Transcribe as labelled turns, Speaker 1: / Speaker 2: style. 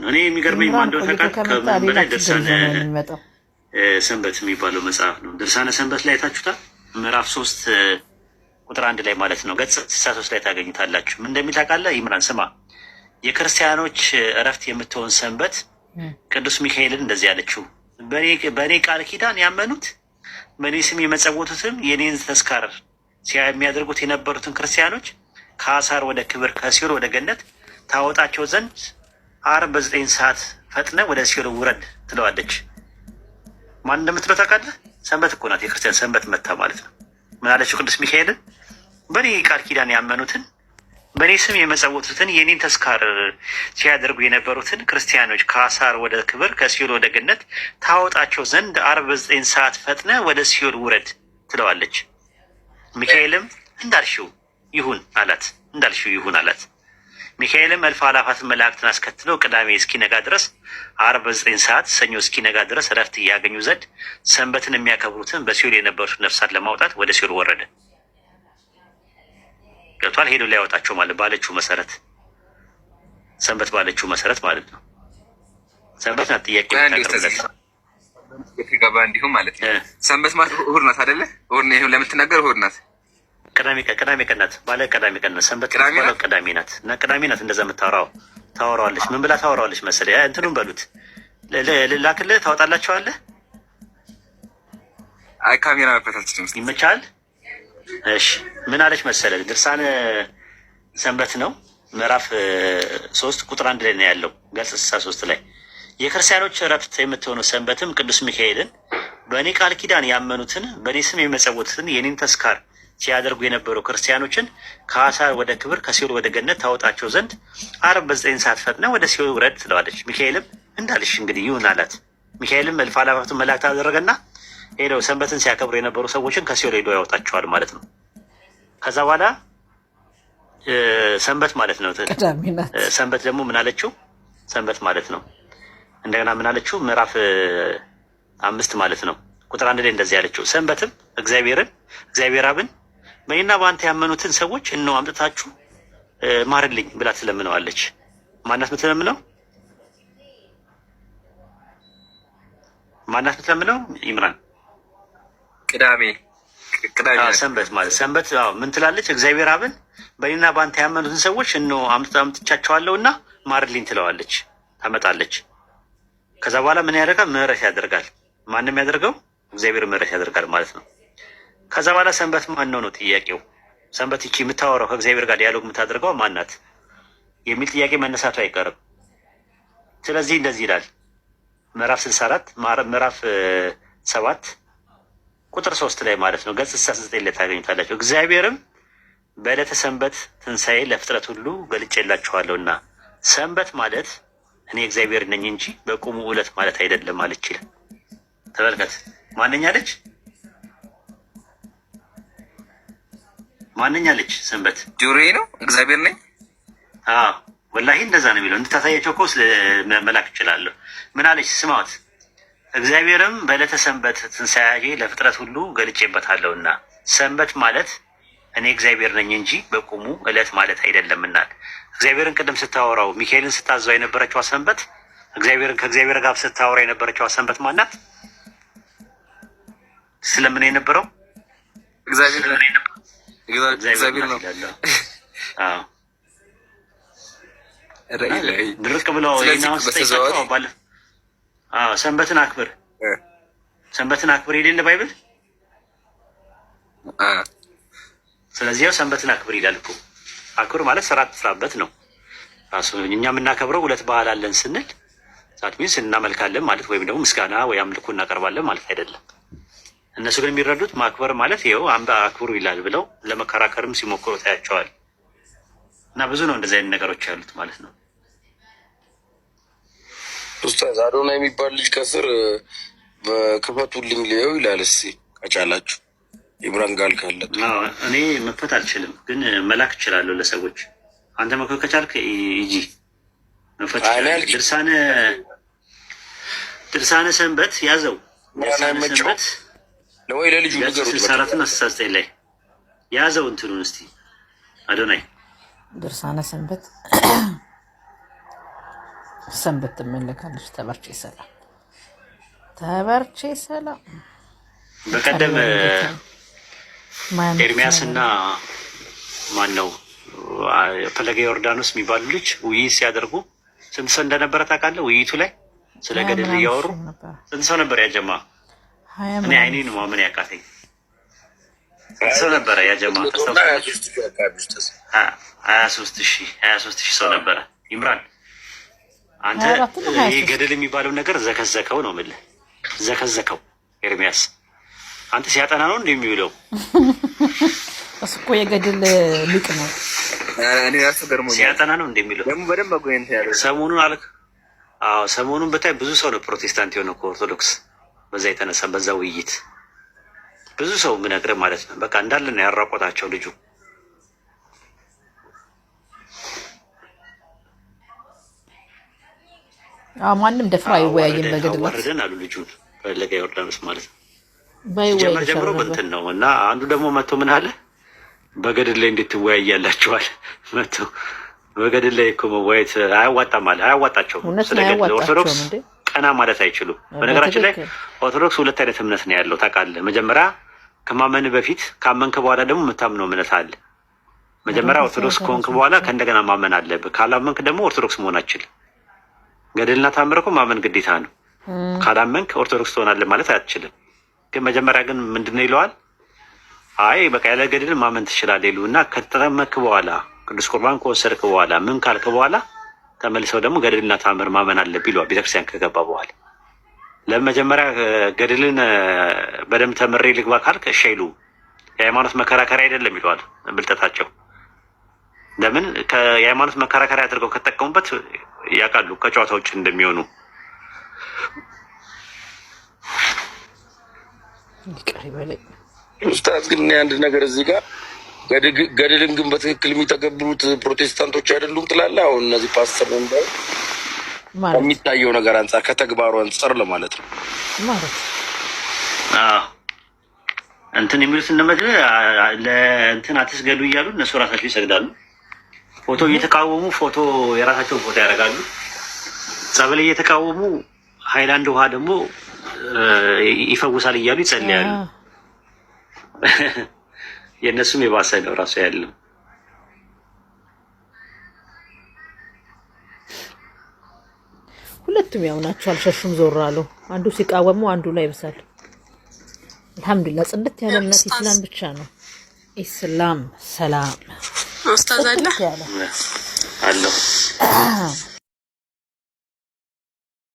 Speaker 1: ነው። እኔ የሚገርመኝ ማን እንደሆነ ታውቃለህ? ከምን በላይ ድርሳነ ሰንበት የሚባለው መጽሐፍ ነው። ድርሳነ ሰንበት ላይ ታችሁታል። ምዕራፍ 3 ቁጥር 1 ላይ ማለት ነው። ገጽ 63 ላይ ታገኙታላችሁ። ምን እንደሚል ታውቃለህ? ይምራን ስማ። የክርስቲያኖች እረፍት የምትሆን ሰንበት ቅዱስ ሚካኤልን እንደዚህ ያለችው በእኔ ቃል ኪዳን ያመኑት በእኔ ስም የመጸወቱትም የኔን ተስካር የሚያደርጉት የነበሩትን ክርስቲያኖች ከአሳር ወደ ክብር ከሲኦል ወደ ገነት ታወጣቸው ዘንድ ዓርብ በ9 ሰዓት ፈጥነ ወደ ሲኦል ውረድ ትለዋለች። ማን እንደምትለው ታውቃለህ? ሰንበት እኮ ናት። የክርስቲያን ሰንበት መታ ማለት ነው። ምን አለችው? ቅዱስ ሚካኤልን በእኔ ቃል ኪዳን ያመኑትን በእኔ ስም የመጸወቱትን የኔን ተስካር ሲያደርጉ የነበሩትን ክርስቲያኖች ከአሳር ወደ ክብር ከሲኦል ወደ ገነት ታወጣቸው ዘንድ ዓርብ በ9 ሰዓት ፈጥነ ወደ ሲኦል ውረድ ትለዋለች። ሚካኤልም እንዳልሽው ይሁን አላት። እንዳልሽው ይሁን አላት። ሚካኤልም እልፍ አእላፋትን መላእክትን አስከትለው ቅዳሜ እስኪነጋ ድረስ ዓርብ በ9 ሰዓት ሰኞ እስኪነጋ ድረስ እረፍት እያገኙ ዘንድ ሰንበትን የሚያከብሩትን በሲኦል የነበሩትን ነፍሳት ለማውጣት ወደ ሲኦል ወረደ። ገብቷል? ሄዶ ሊያወጣቸው ማለት ባለችው መሰረት ሰንበት ባለችው መሰረት ማለት ነው። ሰንበት ናት ጥያቄ
Speaker 2: ገባ እንዲሁም ማለት ነው። ሰንበት ማለት እሑድ ናት አይደለ? እሑድ ነው ለምትናገር እሑድ ናት።
Speaker 1: ቅዳሜ ቀን ናት። ባለ ቅዳሜ ቀን ናት። ሰንበት ባለ ቅዳሜ ናት እና ቅዳሜ ናት። እንደዛ ታወራዋለች። ምን ብላ ታወራዋለች መሰለህ? እንትኑን በሉት ላክልህ ታወጣላቸዋለህ።
Speaker 2: አይ ካሜራ መፈታት
Speaker 1: ይመቻል። እሺ ምን አለች መሰለህ? ድርሳነ ሰንበት ነው ምዕራፍ 3 ቁጥር 1 ላይ ነው ያለው። ገጽ 63 ላይ የክርስቲያኖች እረፍት የምትሆነው ሰንበትም ቅዱስ ሚካኤልን በእኔ ቃል ኪዳን ያመኑትን በእኔ ስም የመጸወቱትን የኔን ተስካር ሲያደርጉ የነበሩ ክርስቲያኖችን ከአሳር ወደ ክብር ከሲኦል ወደ ገነት ታወጣቸው ዘንድ ዓርብ በ9 ሰዓት ፈጥነ ወደ ሲኦል ውረድ ትለዋለች። ሚካኤልም እንዳልሽ እንግዲህ ይሁን አላት። ሚካኤልም እልፍ አእላፋቱን መላእክት አደረገና ሄደው ሰንበትን ሲያከብሩ የነበሩ ሰዎችን ከሲኦል ሄዶ ያወጣቸዋል ማለት ነው። ከዛ በኋላ ሰንበት ማለት ነው። ሰንበት ደግሞ ምን አለችው? ሰንበት ማለት ነው። እንደገና ምን አለችው? ምዕራፍ 5 ማለት ነው ቁጥር 1 ላይ እንደዚህ ያለችው ሰንበትም እግዚአብሔር አብን በእኔና በአንተ ያመኑትን ሰዎች እነሆ አምጥታችሁ ማርልኝ ብላ ትለምነዋለች። ማናት የምትለምነው? ይምራን
Speaker 2: ቅዳሜ
Speaker 1: ሰንበት ማለት ሰንበት ምን ትላለች? እግዚአብሔር አብን በእኔና በአንተ ያመኑትን ሰዎች እነሆ አምጥቻቸዋለሁና ማርልኝ ትለዋለች፣ ታመጣለች። ከዛ በኋላ ምን ያደርጋል? ምህረት ያደርጋል። ማንም ያደርገው እግዚአብሔር ምህረት ያደርጋል ማለት ነው። ከዛ በኋላ ሰንበት ማን ነው ጥያቄው። ሰንበት ይቺ የምታወራው ከእግዚአብሔር ጋር ዲያሎግ የምታደርገው ማናት የሚል ጥያቄ መነሳቱ አይቀርም። ስለዚህ እንደዚህ ይላል ምዕራፍ 64 ምዕራፍ 7 ቁጥር 3 ላይ ማለት ነው። ገጽ 69 ላይ ታገኙታላችሁ። እግዚአብሔርም በዕለተ ሰንበት ትንሣኤ ለፍጥረት ሁሉ ገልጬላችኋለሁና ሰንበት ማለት እኔ እግዚአብሔር ነኝ እንጂ በቁሙ ዕለት ማለት አይደለም ማለት ይችላል። ተመልከት። ማንኛለች ሰንበት
Speaker 2: ጆሮዬ ነው እግዚአብሔር ነኝ።
Speaker 1: ወላሂ እንደዛ ነው የሚለው። እንድታሳያቸው እኮ መላክ እችላለሁ። ምን አለች? ስማት። እግዚአብሔርም በዕለተ ሰንበት ትንሣኤ ለፍጥረት ሁሉ ገልጬበታለሁና ሰንበት ማለት እኔ እግዚአብሔር ነኝ እንጂ በቁሙ ዕለት ማለት አይደለምና። እግዚአብሔርን ቅድም ስታወራው ሚካኤልን ስታዘው የነበረችው ሰንበት ከእግዚአብሔር ጋር ስታወራ የነበረችው ሰንበት ማናት? ስለምን የነበረው
Speaker 2: እግዚአብሔር ነው።
Speaker 1: ድርቅ ብለው ሰንበትን አክብር የሌለ ባይብል። ስለዚህ ያው ሰንበትን አክብር ይላል እኮ። አክብር ማለት ስራ ትስራበት ነው ራሱ። እኛ የምናከብረው 2 በዓል አለን ስንል ዛት ሚንስ እናመልካለን ማለት ወይም ደግሞ ምስጋና ወይ አምልኮ እናቀርባለን ማለት አይደለም። እነሱ ግን የሚረዱት ማክበር ማለት ይኸው አክብሩ ይላል ብለው ለመከራከርም ሲሞክሩ ታያቸዋል። እና ብዙ ነው እንደዚህ አይነት ነገሮች ያሉት ማለት ነው።
Speaker 3: ኡስታዝ አዶና የሚባል ልጅ ከስር በክፈቱልኝ ሊየው ይላል። እስኪ ከቻላችሁ ኢብራን ጋል ካለ
Speaker 1: እኔ መክፈት አልችልም፣ ግን መላክ እችላለሁ ለሰዎች። አንተ መክፈት ከቻልክ ይጂ መክፈት ይችላል። ድርሳነ ሰንበት ያዘው። ድርሳነ ሰንበት
Speaker 3: ለወይ ለልጁ ነገሩት
Speaker 1: 64 ላይ ያዘው። እንትኑን እስቲ አዶናይ
Speaker 4: ድርሳነ ሰንበት ሰንበት ትመለካለች። ተበርቼ ሰላም
Speaker 1: በቀደም ኤርሚያስና ማን ነው ፈለገ ዮርዳኖስ የሚባሉ ልጅ ውይይት ሲያደርጉ ስንት ሰው እንደነበረ ታውቃለህ? ውይይቱ ላይ ስለ ገድል እያወሩ ስንት ሰው ነበር ያጀማ? እኔ አይኔን ማመን ያቃተኝ ስንት ሰው ነበረ ያጀማ? 23,000 ሰው ነበረ። ይምራን አንተ ይሄ ገድል የሚባለው ነገር ዘከዘከው ነው የምልህ። ዘከዘከው ኤርሚያስ አንተ ሲያጠና ነው እንደሚውለው
Speaker 4: እሱ እኮ የገድል ሊቅ ነው።
Speaker 2: እኔ ራሱ ገርሞኛል።
Speaker 1: ሲያጠና ነው እንደሚውለው ደግሞ በደንብ አጎኝት ያለው ሰሞኑን አልክ። አዎ ሰሞኑን በታይ ብዙ ሰው ነው ፕሮቴስታንት የሆነው ከኦርቶዶክስ በዛ የተነሳ በዛ ውይይት ብዙ ሰው ምነግርህ ማለት ነው። በቃ እንዳለ ነው ያራቆታቸው ልጁ።
Speaker 4: ማንም ደፍሮ አይወያይም በገድል
Speaker 1: ወረደን አሉ ልጁን ፈለገ ዮርዳኖስ ማለት ነው። ጀምሮ በእንትን ነው እና አንዱ ደግሞ መጥቶ ምን አለ በገድል ላይ እንዴት ትወያያላችኋል? መጥቶ በገድል ላይ እኮ መወያየት አያዋጣም አለ። አያዋጣቸውም። ስለገድል ኦርቶዶክስ ቀና ማለት አይችሉም። በነገራችን ላይ ኦርቶዶክስ ሁለት አይነት እምነት ነው ያለው ታውቃለህ። መጀመሪያ ከማመን በፊት ካመንክ በኋላ ደግሞ የምታምነው እምነት አለ። መጀመሪያ ኦርቶዶክስ ከሆንክ በኋላ ከእንደገና ማመን አለብህ። ካላመንክ ደግሞ ኦርቶዶክስ መሆን አትችልም። ገድልና ታምር እኮ ማመን ግዴታ ነው። ካላመንክ ኦርቶዶክስ ትሆናለህ ማለት አትችልም። ግን መጀመሪያ ግን ምንድነው ይለዋል? አይ በቃ ያለ ገድል ማመን ትችላለህ ይሉ እና ከተጠመቅክ በኋላ ቅዱስ ቁርባን ከወሰድክ በኋላ ምን ካልክ በኋላ ተመልሰው ደግሞ ገድልና ታምር ማመን አለብህ ይለዋል። ቤተክርስቲያን ከገባ በኋላ ለመጀመሪያ ገድልን በደንብ ተምሬ ልግባ ካልክ እሺ አይሉም። የሃይማኖት መከራከሪያ አይደለም ይለዋል ብልጠታቸው። ለምን የሃይማኖት መከራከሪያ አድርገው ከተጠቀሙበት ያውቃሉ ከጨዋታ ውጭ እንደሚሆኑ።
Speaker 3: ኡስታዝ ግን አንድ ነገር እዚህ ጋር ገድልን ግን በትክክል የሚተገብሩት ፕሮቴስታንቶች አይደሉም ትላለህ? አሁን እነዚህ ፓስተር ነው እንዳው የሚታየው ነገር አንጻር ከተግባሩ አንጻር ለማለት ነው
Speaker 4: ማለት
Speaker 1: እንትን የሚሉት እንደመድረ ለእንትን አትስገዱ እያሉ እነሱ ራሳቸው ይሰግዳሉ። ፎቶ እየተቃወሙ ፎቶ የራሳቸውን ፎቶ ያደርጋሉ። ጸበል እየተቃወሙ ሃይላንድ ውሃ ደግሞ ይፈውሳል እያሉ ይጸልያሉ። የእነሱም የባሰ ነው ራሱ ያለው።
Speaker 4: ሁለቱም ያው ናቸው። አልሸሹም ዞር አሉ። አንዱ ሲቃወሙ አንዱ ላይ ይብሳል። አልሐምዱሊላህ ጽድት ያለ እምነት ኢስላም ብቻ ነው። ኢስላም ሰላም
Speaker 5: ኡስታዝ አለ
Speaker 1: አለ